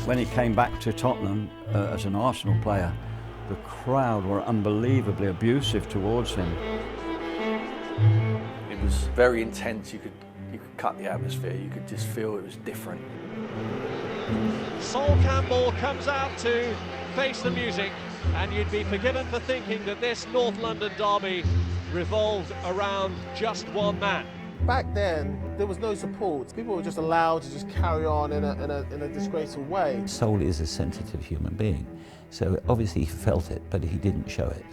When he came back to Tottenham as an Arsenal player, the crowd were unbelievably abusive towards him. It was very intense. You could cut the atmosphere. You could just feel it was different. Sol Campbell comes out to face the music, and you'd be forgiven for thinking that this North London derby revolved around just one man. Back then, there was no support. People were just allowed to just carry on in a disgraceful way. Sol is a sensitive human being, so obviously he felt it, but he didn't show it.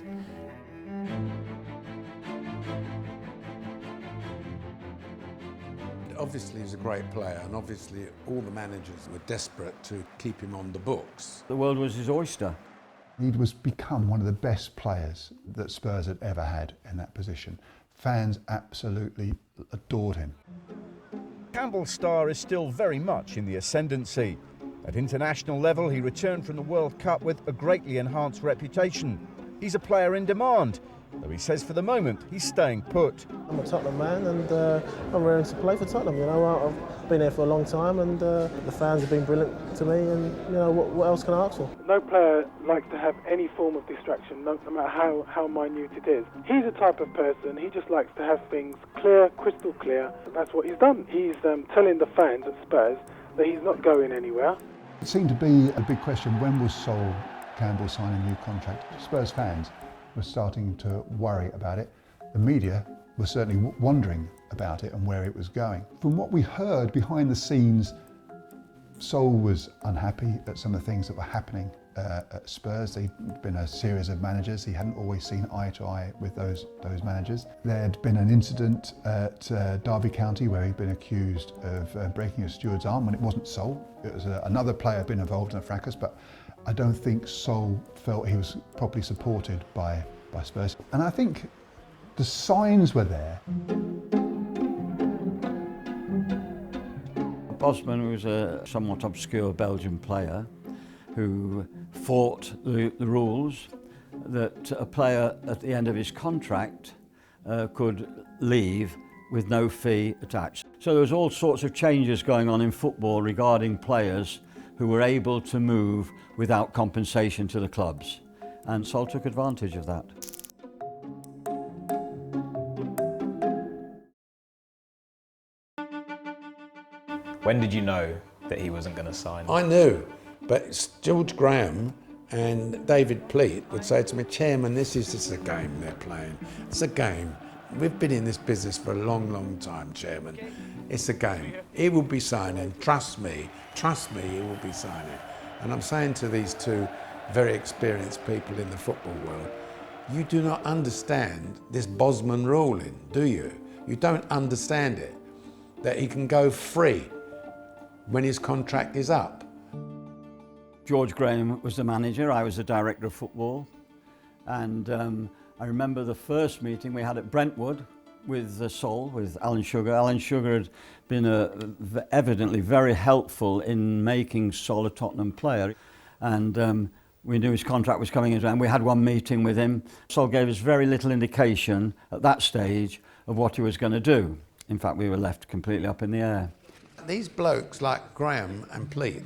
Obviously he's a great player, and obviously all the managers were desperate to keep him on the books. The world was his oyster. He was become one of the best players that Spurs had ever had in that position. Fans absolutely adored him. Campbell's star is still very much in the ascendancy. At international level, he returned from the World Cup with a greatly enhanced reputation. He's a player in demand, though he says for the moment he's staying put. I'm a Tottenham man, and I'm ready to play for Tottenham. You know, I've been here for a long time, and the fans have been brilliant to me. And you know, what else can I ask for? No player likes to have any form of distraction, no matter how minute it is. He's the type of person, he just likes to have things clear, crystal clear. That's what he's done. He's telling the fans at Spurs that he's not going anywhere. It seemed to be a big question: when will Sol Campbell sign a new contract? Spurs fans were starting to worry about it. The media were certainly wondering about it and where it was going. From what we heard behind the scenes, Sol was unhappy at some of the things that were happening at Spurs. There'd been a series of managers. He hadn't always seen eye to eye with those managers. There'd been an incident at Derby County where he'd been accused of breaking a steward's arm when it wasn't Sol. It was another player had been involved in a fracas, but I don't think Sol felt he was properly supported by Spurs. And I think the signs were there. Bosman was a somewhat obscure Belgian player who fought the rules that a player at the end of his contract could leave with no fee attached. So there was all sorts of changes going on in football regarding players who were able to move without compensation to the clubs. And Sol took advantage of that. When did you know that he wasn't going to sign? I knew, but George Graham and David Pleat would say to me, Chairman, this is just a game they're playing. It's a game. We've been in this business for a long, long time, Chairman. It's a game. He will be signing. Trust me, he will be signing. And I'm saying to these two very experienced people in the football world, you do not understand this Bosman ruling, do you? You don't understand it, that he can go free when his contract is up. George Graham was the manager, I was the director of football, and I remember the first meeting we had at Brentwood with Sol, with Alan Sugar. Alan Sugar had been evidently very helpful in making Sol a Tottenham player, and we knew his contract was coming in, and we had one meeting with him. Sol gave us very little indication at that stage of what he was going to do. In fact, we were left completely up in the air. These blokes like Graham and Pleat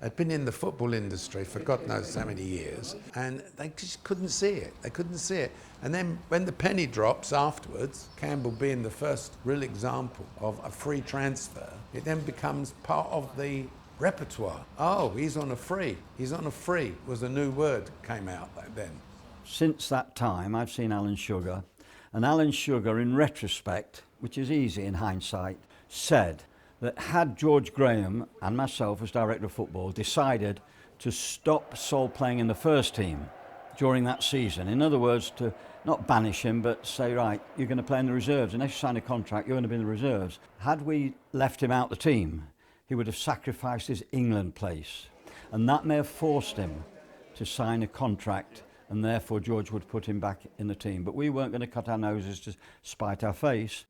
had been in the football industry for God knows how many years, and they just couldn't see it. They couldn't see it. And then when the penny drops afterwards, Campbell being the first real example of a free transfer, it then becomes part of the repertoire. Oh, he's on a free. He's on a free was a new word came out back then. Since that time, I've seen Alan Sugar, and Alan Sugar, in retrospect, which is easy in hindsight, said that had George Graham and myself as director of football decided to stop Sol playing in the first team during that season, in other words, to not banish him, but say, right, you're going to play in the reserves, unless you sign a contract, you're going to be in the reserves. Had we left him out the team, he would have sacrificed his England place, and that may have forced him to sign a contract, and therefore George would put him back in the team. But we weren't going to cut our noses to spite our face.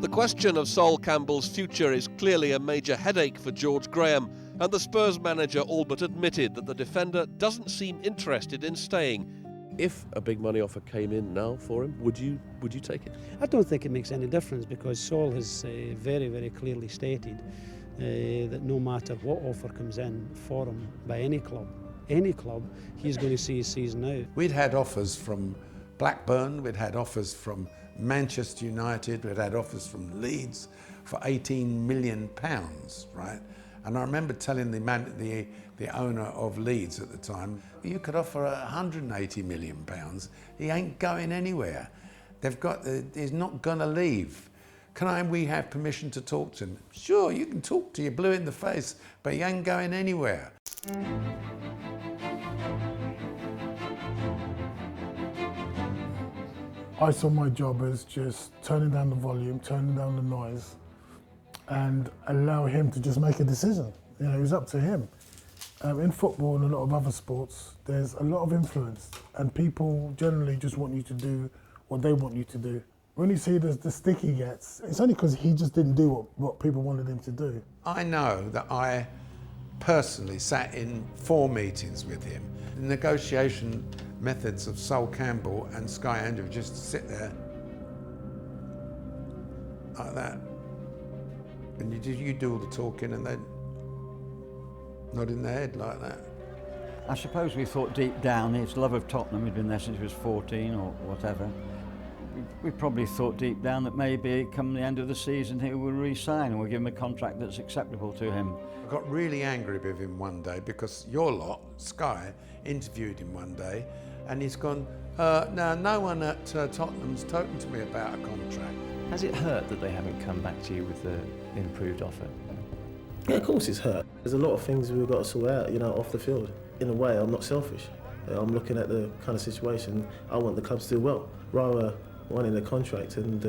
The question of Sol Campbell's future is clearly a major headache for George Graham, and the Spurs manager all but admitted that the defender doesn't seem interested in staying. If a big money offer came in now for him, would you take it? I don't think it makes any difference, because Sol has very, very clearly stated that no matter what offer comes in for him by any club, he's going to see his season out. We'd had offers from Blackburn, we'd had offers from Manchester United, we'd had offers from Leeds for £18 million, right? And I remember telling the owner of Leeds at the time, you could offer £180 million. He ain't going anywhere. He's not going to leave. We have permission to talk to him? Sure, you can talk to you, blue in the face, but he ain't going anywhere. I saw my job as just turning down the volume, turning down the noise, and allow him to just make a decision. You know, it was up to him. In football and a lot of other sports, there's a lot of influence, and people generally just want you to do what they want you to do. When you see the stick he gets, it's only because he just didn't do what people wanted him to do. I know that I personally sat in 4 meetings with him. The negotiation methods of Sol Campbell and Sky Andrew just sit there like that. And you do all the talking and they nodding their head like that. I suppose we thought deep down his love of Tottenham, he'd been there since he was 14 or whatever. We probably thought deep down that maybe come the end of the season he will re-sign and we'll give him a contract that's acceptable to him. I got really angry with him one day because your lot, Sky, interviewed him one day and he's gone, no one at Tottenham's talking to me about a contract. Has it hurt that they haven't come back to you with the improved offer? Yeah, of course it's hurt. There's a lot of things we've got to sort out, you know, off the field. In a way, I'm not selfish. I'm looking at the kind of situation, I want the club to do well. Rather wanting a contract and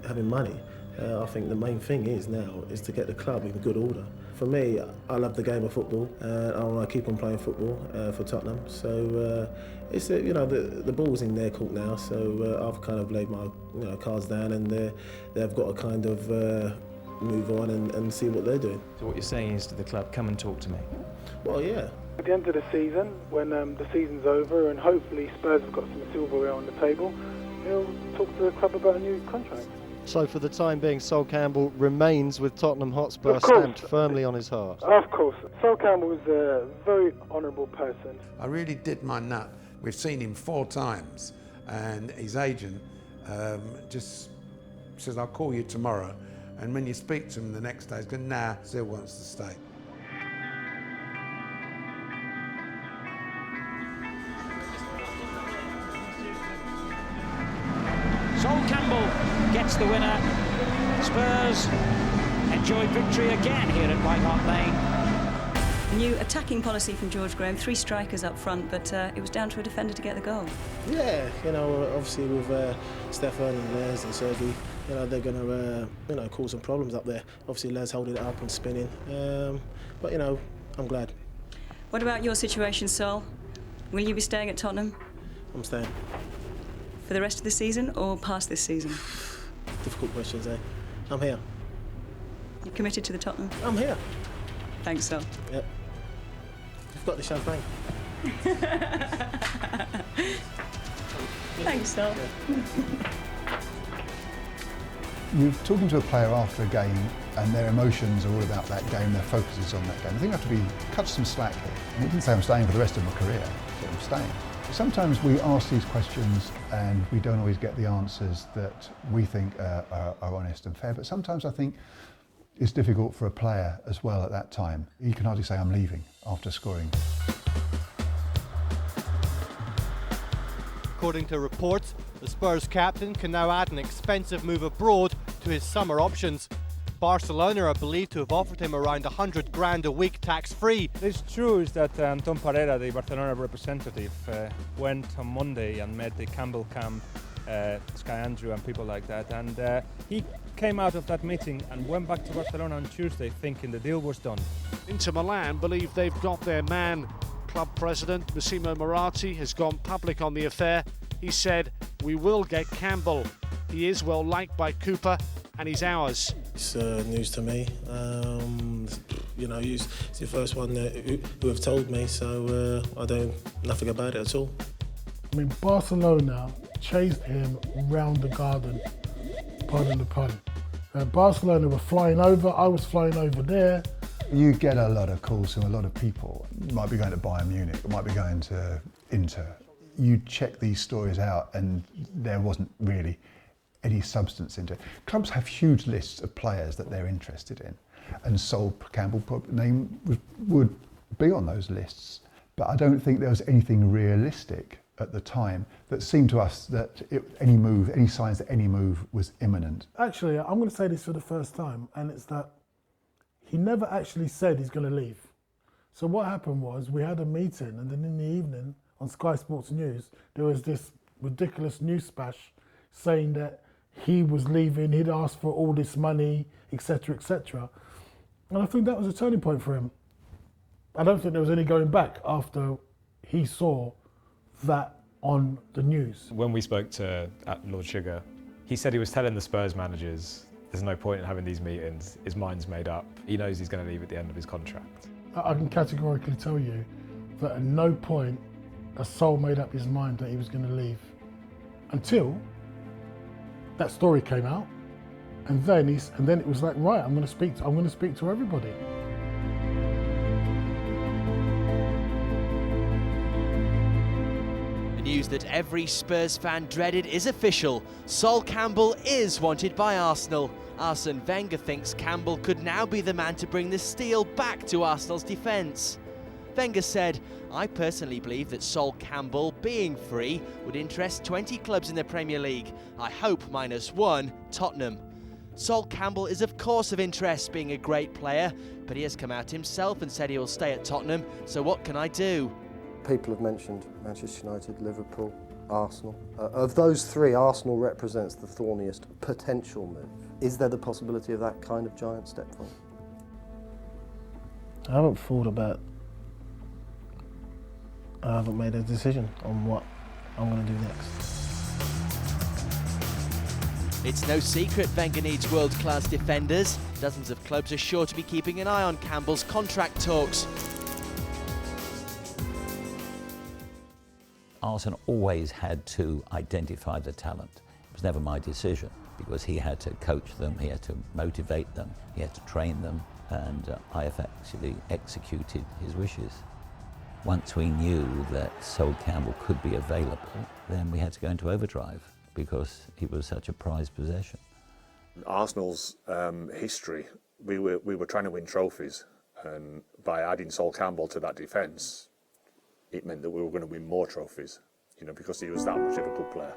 having money, I think the main thing is now is to get the club in good order. For me, I love the game of football and I want to keep on playing football for Tottenham. So it's you know, the ball's in their court now, so I've kind of laid my cards down and they've got to kind of move on and see what they're doing. So what you're saying is to the club, come and talk to me? Well, yeah. At the end of the season, when the season's over and hopefully Spurs have got some silverware on the table, he'll talk to the club about a new contract. So for the time being, Sol Campbell remains with Tottenham Hotspur stamped firmly on his heart? Of course. Sol Campbell was a very honourable person. I really did my nut. We've seen him 4 times and his agent just says, I'll call you tomorrow. And when you speak to him the next day, he's going, nah, still wants to stay. Sol Campbell gets the winner. Spurs enjoy victory again here at White Hart Lane. New attacking policy from George Graham, 3 strikers up front, but it was down to a defender to get the goal. Yeah, you know, obviously with Stefan and Les and Sergei, you know, they're going to, cause some problems up there. Obviously, Les holding it up and spinning, but, you know, I'm glad. What about your situation, Sol? Will you be staying at Tottenham? I'm staying. For the rest of the season or past this season? Difficult questions, eh? I'm here. You committed to the Tottenham? I'm here. Thanks, Sol. Yep. You've got the champagne. Thanks, Sol. You're talking to a player after a game and their emotions are all about that game, their focus is on that game. I think you have to be cut some slack here. And he didn't say I'm staying for the rest of my career, he said I'm staying. Sometimes we ask these questions and we don't always get the answers that we think are honest and fair, but sometimes I think it's difficult for a player as well at that time. He can hardly say I'm leaving after scoring. According to reports, the Spurs captain can now add an expensive move abroad to his summer options. Barcelona are believed to have offered him around 100 grand a week tax-free. It's true is that Tom Parera, the Barcelona representative, went on Monday and met the Campbell camp, Sky Andrew and people like that, and he came out of that meeting and went back to Barcelona on Tuesday thinking the deal was done. Inter Milan believe they've got their man. Club president Massimo Moratti has gone public on the affair. He said, "We will get Campbell. He is well liked by Cooper and he's ours." It's news to me. You know, it's the first one who have told me, so I don't nothing about it at all. I mean, Barcelona chased him round the garden, pardon the pun. Barcelona were flying over, I was flying over there. You get a lot of calls from a lot of people. You might be going to Bayern Munich, you might be going to Inter. You check these stories out and there wasn't really any substance into it. Clubs have huge lists of players that they're interested in, and Sol Campbell's name would be on those lists. But I don't think there was anything realistic at the time that seemed to us that any signs that any move was imminent. Actually, I'm going to say this for the first time, and it's that he never actually said he's going to leave. So what happened was we had a meeting, and then in the evening on Sky Sports News, there was this ridiculous news splash saying that he was leaving, he'd asked for all this money, etc., etc. And I think that was a turning point for him. I don't think there was any going back after he saw that on the news. When we spoke to Lord Sugar, he said he was telling the Spurs managers there's no point in having these meetings, his mind's made up, he knows he's going to leave at the end of his contract. I can categorically tell you that at no point a Sol made up his mind that he was going to leave until that story came out, and then it was like, right, I'm going to speak to everybody. The news that every Spurs fan dreaded is official. Sol Campbell is wanted by Arsenal. Arsene Wenger thinks Campbell could now be the man to bring the steel back to Arsenal's defence. Wenger said, "I personally believe that Sol Campbell being free would interest 20 clubs in the Premier League. I hope -1, Tottenham." Sol Campbell is of course of interest, being a great player, but he has come out himself and said he will stay at Tottenham, so what can I do? People have mentioned Manchester United, Liverpool, Arsenal. Of those three, Arsenal represents the thorniest potential move. Is there the possibility of that kind of giant step forward? I haven't thought about. I haven't made a decision on what I'm going to do next. It's no secret Wenger needs world-class defenders. Dozens of clubs are sure to be keeping an eye on Campbell's contract talks. Arsene always had to identify the talent. It was never my decision because he had to coach them, he had to motivate them, he had to train them, and I effectively executed his wishes. Once we knew that Sol Campbell could be available, then we had to go into overdrive because he was such a prized possession. Arsenal's history, we were trying to win trophies, and by adding Sol Campbell to that defence, it meant that we were going to win more trophies, because he was that much of a good player.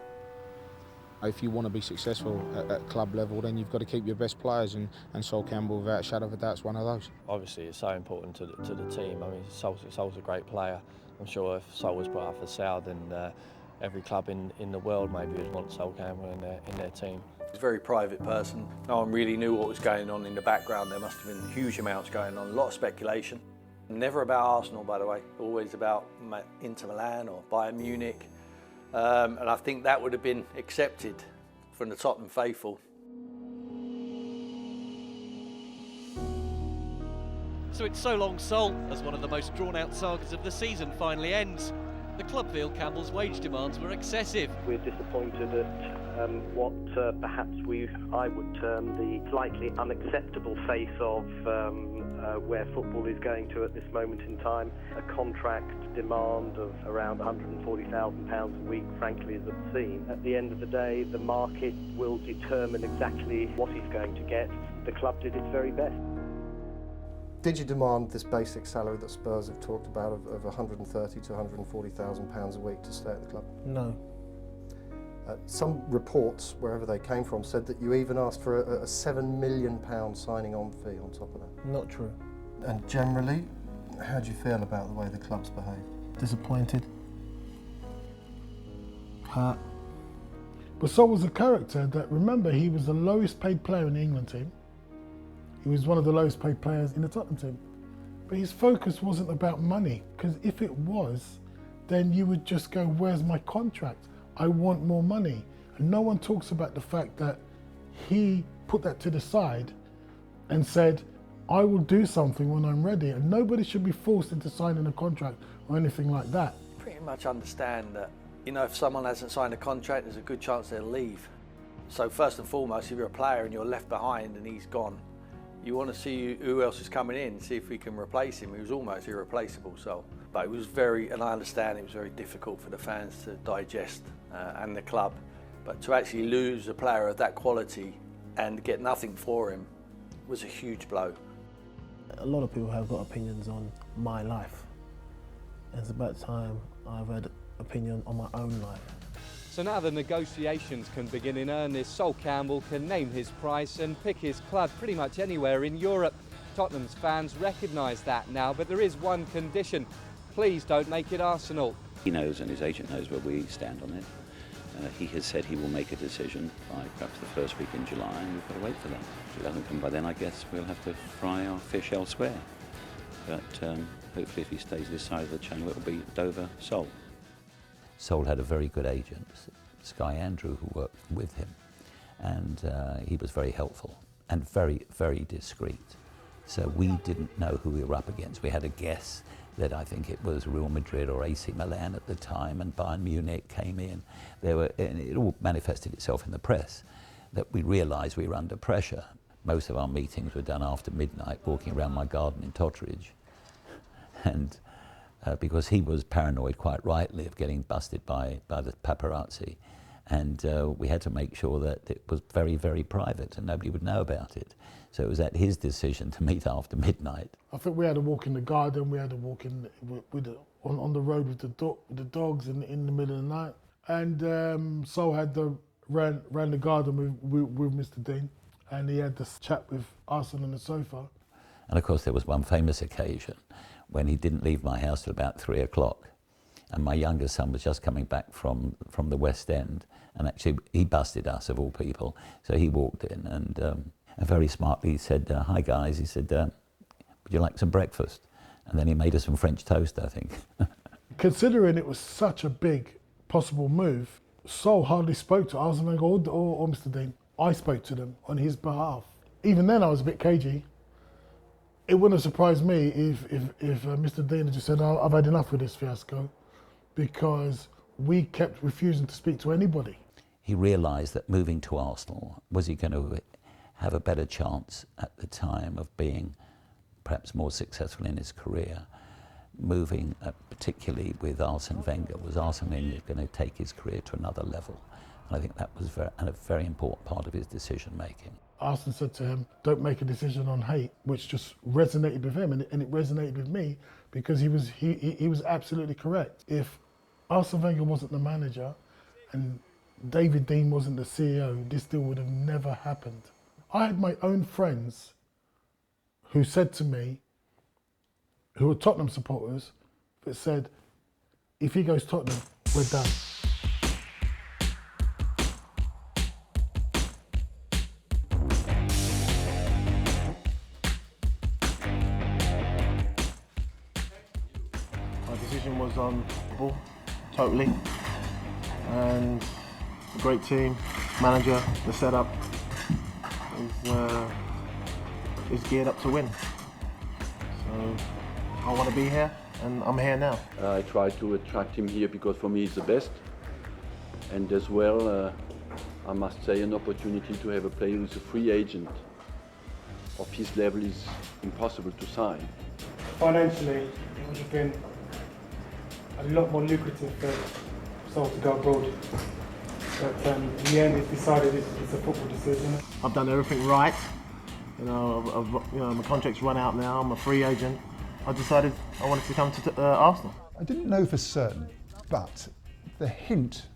If you want to be successful at club level, then you've got to keep your best players, and Sol Campbell, without a shadow of a doubt, is one of those. Obviously, it's so important to the team. I mean, Sol's a great player. I'm sure if Sol was put up for sale, then every club in the world maybe would want Sol Campbell in their team. He's a very private person. No one really knew what was going on in the background. There must have been huge amounts going on, a lot of speculation. Never about Arsenal, by the way, always about Inter Milan or Bayern Munich. And I think that would have been accepted from the Tottenham faithful. So it's so long Sol as one of the most drawn-out sagas of the season finally ends. The club feel Campbell's wage demands were excessive. We're disappointed at what perhaps I would term the slightly unacceptable face of where football is going to at this moment in time. A contract demand of around £140,000 a week, frankly, is obscene. At the end of the day, the market will determine exactly what he's going to get. The club did its very best. Did you demand this basic salary that Spurs have talked about of £130,000 to £140,000 a week to stay at the club? No. Some reports, wherever they came from, said that you even asked for a £7 million signing on fee on top of that. Not true. And generally, how do you feel about the way the club's behaved? Disappointed. Hurt. But Sol was a character that, remember, he was the lowest paid player in the England team. He was one of the lowest paid players in the Tottenham team. But his focus wasn't about money, because if it was, then you would just go, where's my contract? I want more money. And no one talks about the fact that he put that to the side and said, I will do something when I'm ready. And nobody should be forced into signing a contract or anything like that. Pretty much understand that You know, if someone hasn't signed a contract, there's a good chance they'll leave. So first and foremost, if you're a player and you're left behind and he's gone, you want to see who else is coming in, see if we can replace him. He was almost irreplaceable, so. But it was and I understand it was very difficult for the fans to digest and the club. But to actually lose a player of that quality and get nothing for him was a huge blow. A lot of people have got opinions on my life. It's about time I've had opinion on my own life. So now the negotiations can begin in earnest. Sol Campbell can name his price and pick his club pretty much anywhere in Europe. Tottenham's fans recognise that now, but there is one condition. Please don't make it Arsenal. He knows, and his agent knows, where we stand on it. He has said he will make a decision by perhaps the first week in July, and we've got to wait for that. If it doesn't come by then, I guess we'll have to fry our fish elsewhere. But hopefully if he stays this side of the channel, it'll be Dover, Sol. Sol had a very good agent, Sky Andrew, who worked with him, and he was very helpful and very, very discreet. So we didn't know who we were up against. We had a guess that I think it was Real Madrid or AC Milan at the time, and Bayern Munich came in. And it all manifested itself in the press, that we realised we were under pressure. Most of our meetings were done after midnight, walking around my garden in Totteridge. And because he was paranoid, quite rightly, of getting busted by the paparazzi. And we had to make sure that it was very, very private and nobody would know about it. So it was at his decision to meet after midnight. I think we had to walk in the garden, we had to walk on the road with the dogs in the middle of the night. And Sol had ran the garden with Mr. Dean, and he had this chat with Arsene on the sofa. And of course there was one famous occasion when he didn't leave my house till about 3 o'clock. And my younger son was just coming back from the West End, and actually he busted us, of all people. So he walked in and very smartly said, "Hi guys," he said, "would you like some breakfast?" And then he made us some French toast, I think. Considering it was such a big possible move, Sol hardly spoke to Arsene Wenger or Mr. Dean. I spoke to them on his behalf. Even then I was a bit cagey. It wouldn't have surprised me if Mr. Dean had just said, "I've had enough with this fiasco," because we kept refusing to speak to anybody. He realised that moving to Arsenal, was he going to have a better chance at the time of being perhaps more successful in his career? Moving, particularly with Arsene Wenger, was Arsene Wenger going to take his career to another level? And I think that was a very important part of his decision making. Arsene said to him, "Don't make a decision on hate," which just resonated with him, and it resonated with me because he was absolutely correct. If Arsene Wenger wasn't the manager and David Dean wasn't the CEO, this deal would have never happened. I had my own friends who said to me, who were Tottenham supporters, that said, "If he goes Tottenham, we're done." My decision was on the ball, totally. And a great team, manager, the setup is geared up to win. So I want to be here, and I'm here now. I try to attract him here because for me he's the best. And as well, I must say, an opportunity to have a player who's a free agent of his level is impossible to sign. Financially, it would have been a lot more lucrative for Sol to go abroad. But in the end, it's decided it's a football decision. I've done everything right. My contract's run out now. I'm a free agent. I decided I wanted to come to Arsenal. I didn't know for certain, but the hint,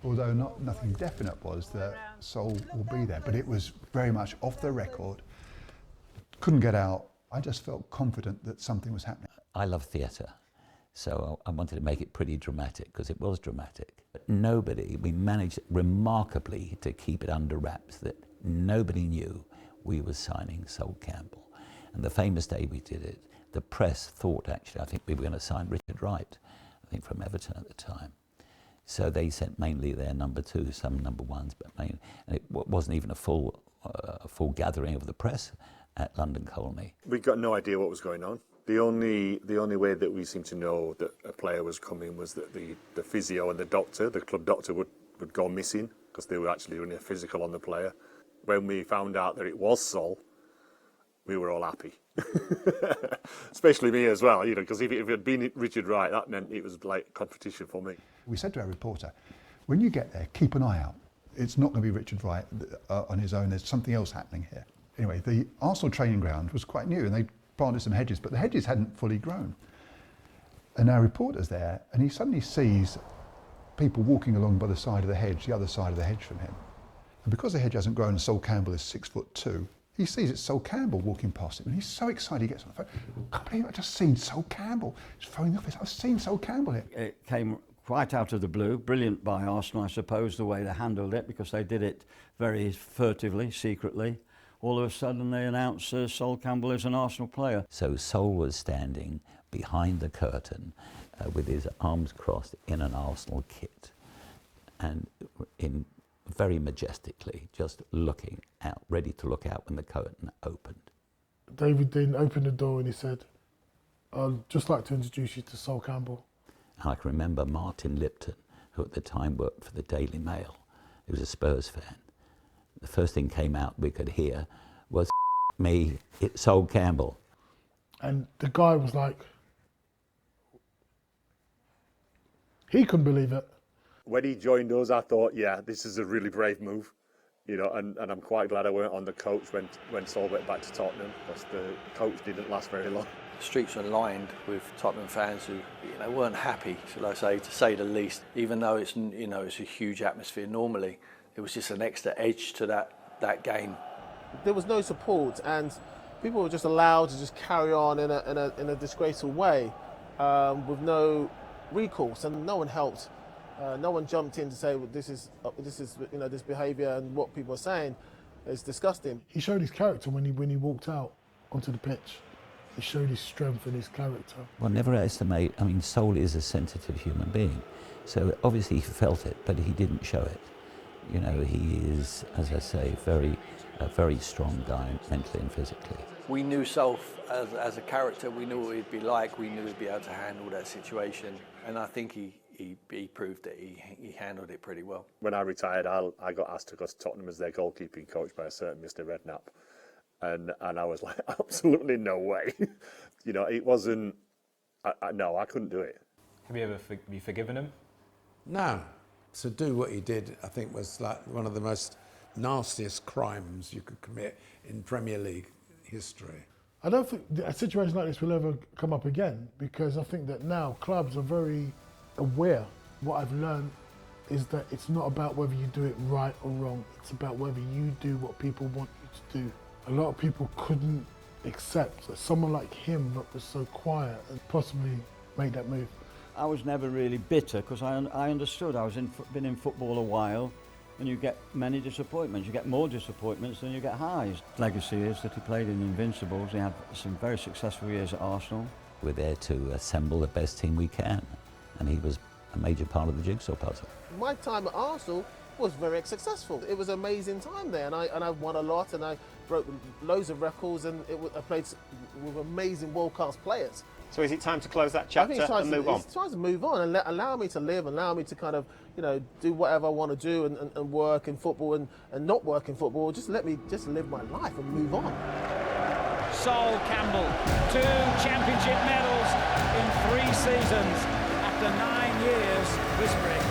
although nothing definite, was that Sol will be there. But it was very much off the record. Couldn't get out. I just felt confident that something was happening. I love theatre, so I wanted to make it pretty dramatic, because it was dramatic. But we managed remarkably to keep it under wraps, that nobody knew we were signing Sol Campbell. And the famous day we did it, the press thought, actually, I think we were going to sign Richard Wright, I think from Everton at the time. So they sent mainly their number 2s, some number 1s, but mainly, and it wasn't even a full gathering of the press at London Colney. We got no idea what was going on. The only way that we seem to know that a player was coming was that the physio and the doctor, the club doctor, would go missing because they were actually running a physical on the player. When we found out that it was Sol, we were all happy. Especially me as well, you know, because if it had been Richard Wright, that meant it was like competition for me. We said to our reporter, when you get there, keep an eye out. It's not going to be Richard Wright on his own. There's something else happening here. Anyway, the Arsenal training ground was quite new and they planted some hedges, but the hedges hadn't fully grown. And our reporter's there and he suddenly sees people walking along by the side of the hedge, the other side of the hedge from him. And because the hedge hasn't grown and Sol Campbell is 6'2", he sees it's Sol Campbell walking past him and he's so excited he gets on the phone. I can't believe I've just seen Sol Campbell. He's phoning the office. I've seen Sol Campbell here. It came quite out of the blue, brilliant by Arsenal, I suppose, the way they handled it, because they did it very furtively, secretly. All of a sudden they announced Sol Campbell is an Arsenal player. So Sol was standing behind the curtain with his arms crossed in an Arsenal kit and very majestically just looking out, ready to look out when the curtain opened. David Dean opened the door and he said, "I'd just like to introduce you to Sol Campbell." And I can remember Martin Lipton, who at the time worked for the Daily Mail. He was a Spurs fan. The first thing came out we could hear was me, it's Sol Campbell. And the guy was like, he couldn't believe it. When he joined us, I thought, yeah, this is a really brave move, you know, and I'm quite glad I weren't on the coach when Sol went back to Tottenham, because the coach didn't last very long. The streets were lined with Tottenham fans who, weren't happy, shall I say, to say the least. Even though it's a huge atmosphere normally, it was just an extra edge to that game. There was no support, and people were just allowed to just carry on in a disgraceful way, with no recourse, and no one helped. No one jumped in to say, well, this is this behaviour and what people are saying is disgusting. He showed his character when he walked out onto the pitch. He showed his strength and his character. Well, never estimate, I mean, Sol is a sensitive human being, so obviously he felt it, but he didn't show it. You know, he is, as I say, a very strong guy, mentally and physically. We knew Sol as a character, we knew what he'd be like, we knew he'd be able to handle that situation, and I think he proved that he handled it pretty well. When I retired, I got asked to go to Tottenham as their goalkeeping coach by a certain Mr. Redknapp. And I was like, absolutely no way. You know, it wasn't, no, I couldn't do it. Have you ever forgiven him? No. To do what he did, I think, was like one of the most nastiest crimes you could commit in Premier League history. I don't think a situation like this will ever come up again, because I think that now clubs are very aware. What I've learned is that it's not about whether you do it right or wrong, it's about whether you do what people want you to do. A lot of people couldn't accept that someone like him that was so quiet and possibly made that move. I was never really bitter, because I understood. Been in football a while, and you get many disappointments. You get more disappointments than you get highs. Legacy is that he played in Invincibles. He had some very successful years at Arsenal. We're there to assemble the best team we can, and he was a major part of the jigsaw puzzle. My time at Arsenal was very successful. It was an amazing time there, and I won a lot, and I broke loads of records, and I played with amazing world-class players. So is it time to close that chapter and move on? It's time to move on and allow me to live, allow me to kind of, do whatever I want to do and work in football and not work in football. Just let me just live my life and move on. Sol Campbell, 2 championship medals in 3 seasons after 9 years whispering.